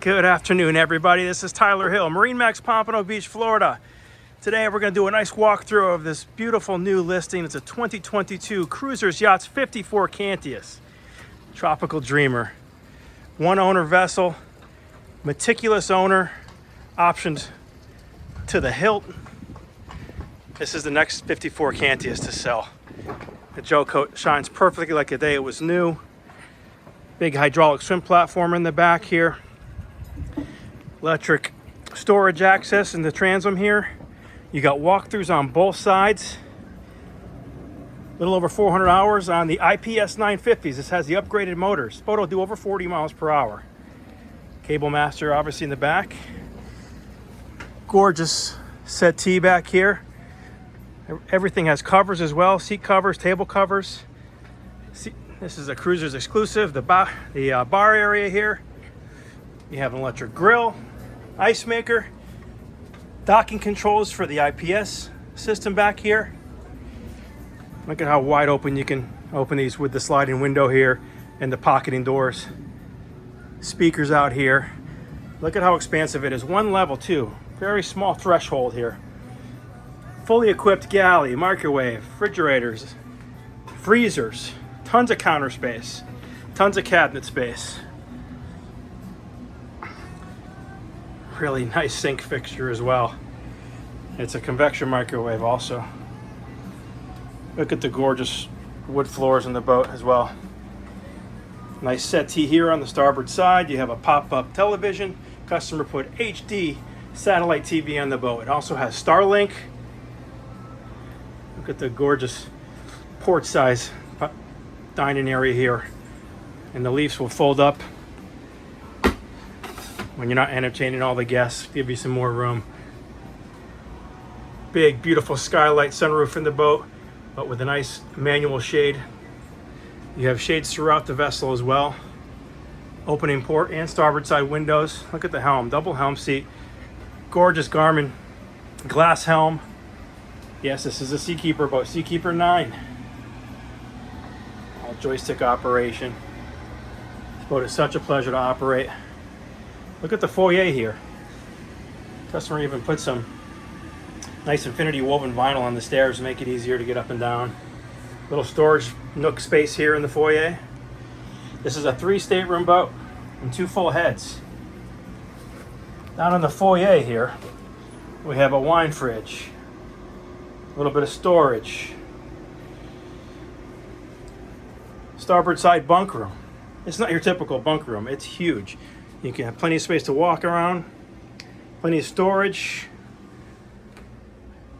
Good afternoon, everybody. This is Tyler Hill, MarineMax Pompano Beach, Florida. Today we're going to do a nice walkthrough of this beautiful new listing. It's a 2022 Cruisers Yachts 54 Cantius Tropical Dreamer. One owner vessel, meticulous owner, optioned to the hilt. This is the next 54 Cantius to sell. The gel coat shines perfectly like the day it was new. Big hydraulic swim platform in the back here. Electric storage access in the transom here. You got walkthroughs on both sides. A little over 400 hours on the IPS 950s. This has the upgraded motors. Boat will do over 40 miles per hour. Cable master obviously in the back. Gorgeous settee back here. Everything has covers as well. Seat covers, table covers. This is a Cruisers exclusive. The bar area here. You have an electric grill, ice maker, docking controls for the IPS system back here. Look at how wide open you can open these with the sliding window here and the pocketing doors. Speakers out here. Look at how expansive it is. One level too. Very small threshold here. Fully equipped galley, microwave, refrigerators, freezers, tons of counter space, tons of cabinet space. Really nice sink fixture as well. It's a convection microwave also. Look at the gorgeous wood floors in the boat as well. Nice settee here on the starboard side. You have a pop-up television. Customer put HD satellite TV on the boat. It also has Starlink. Look at the gorgeous port size dining area here. And the leaves will fold up when you're not entertaining all the guests. Give you some more room. Big, beautiful skylight sunroof in the boat, but with a nice manual shade. You have shades throughout the vessel as well. Opening port and starboard side windows. Look at the helm, double helm seat. Gorgeous Garmin glass helm. Yes, this is a Seakeeper boat, Seakeeper 9. All joystick operation. This boat is such a pleasure to operate. Look at the foyer here. Customer even put some nice infinity woven vinyl on the stairs to make it easier to get up and down. Little storage nook space here in the foyer. This is a 3-stateroom boat and 2 full heads. Down in the foyer here, we have a wine fridge, a little bit of storage, starboard side bunk room. It's not your typical bunk room, it's huge. You can have plenty of space to walk around, plenty of storage,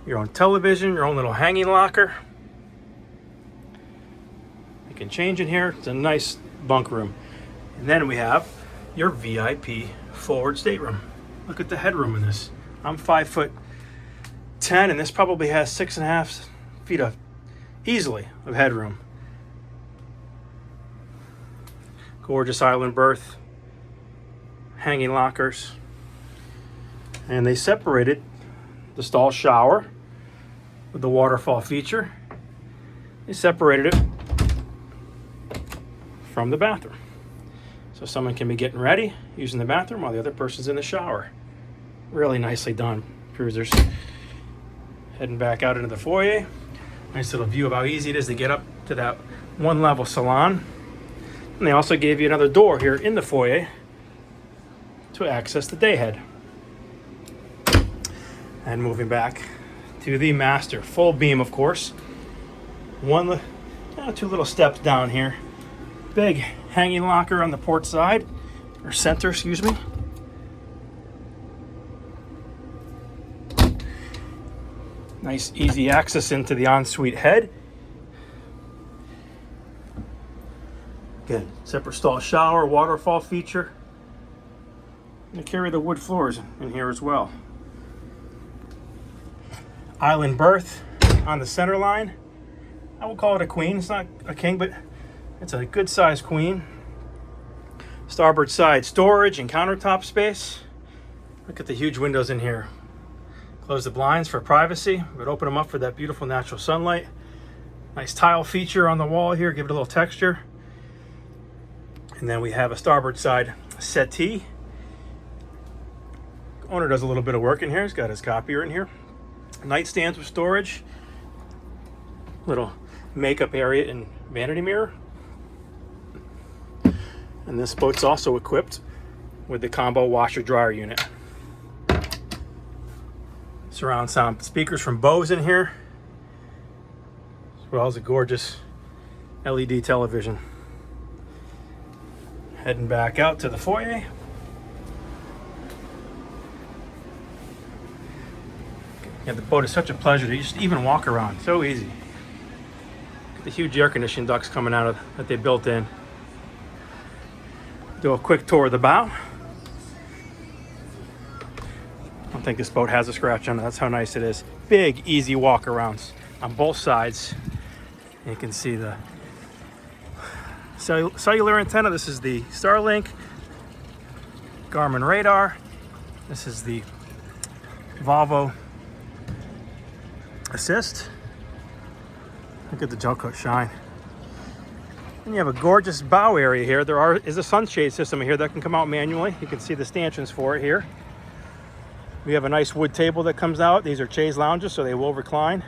your own television, your own little hanging locker. You can change in here. It's a nice bunk room. And then we have your VIP forward stateroom. Look at the headroom in this. I'm 5'10", and this probably has 6.5 feet of easily of headroom. Gorgeous island berth. Hanging lockers, and they separated the stall shower with the waterfall feature. They separated it from the bathroom, so someone can be getting ready using the bathroom while the other person's in the shower. Really nicely done, Cruisers. Heading back out into the foyer. Nice little view of how easy it is to get up to that one level salon. And they also gave you another door here in the foyer to access the dayhead. And moving back to the master, full beam of course. 2 little steps down here. Big hanging locker on the port side, or center, excuse me. Nice easy access into the ensuite head. Good, separate stall shower, waterfall feature. They carry the wood floors in here as well. Island berth on the center line. I will call it a queen. It's not a king, but it's a good sized queen. Starboard side storage and countertop space. Look at the huge windows in here. Close the blinds for privacy, but open them up for that beautiful natural sunlight. Nice tile feature on the wall here, give it a little texture. And then we have a starboard side settee Owner does a little bit of work in here. He's got his copier in here. Nightstands with storage. Little makeup area and vanity mirror. And this boat's also equipped with the combo washer dryer unit. Surround sound speakers from Bose in here, as well as a gorgeous LED television. Heading back out to the foyer. Yeah, the boat is such a pleasure to just even walk around. So easy. The huge air conditioning ducts coming out of that they built in. Do a quick tour of the bow. I don't think this boat has a scratch on it. That's how nice it is. Big, easy walk arounds on both sides. You can see the cellular antenna. This is the Starlink. Garmin radar. This is the Volvo assist. Look at the gel coat shine. And you have a gorgeous bow area here. There is a sunshade system here that can come out manually. You can see the stanchions for it here. We have a nice wood table that comes out. These are chaise lounges, so they will recline.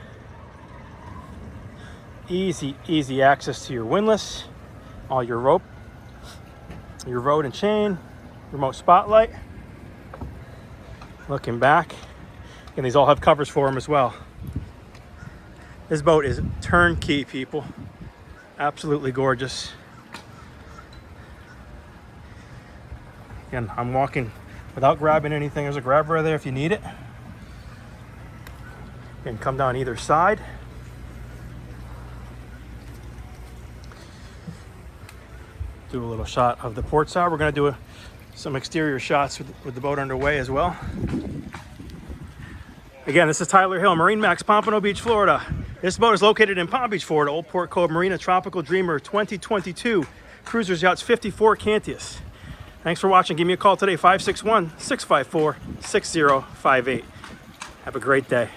Easy access to your windlass, all your rope, your rod and chain, remote spotlight. Looking back, and these all have covers for them as well. This boat is turnkey, people. Absolutely gorgeous. Again, I'm walking without grabbing anything. There's a grab rail there if you need it. You can come down either side. Do a little shot of the port side. We're going to do some exterior shots with the boat underway as well. Again, this is Tyler Hill, MarineMax Pompano Beach, Florida. This boat is located in Palm Beach, Florida, Old Port Cove Marina, Tropical Dreamer 2022, Cruisers Yachts 54 Cantius. Thanks for watching. Give me a call today, 561-654-6058. Have a great day.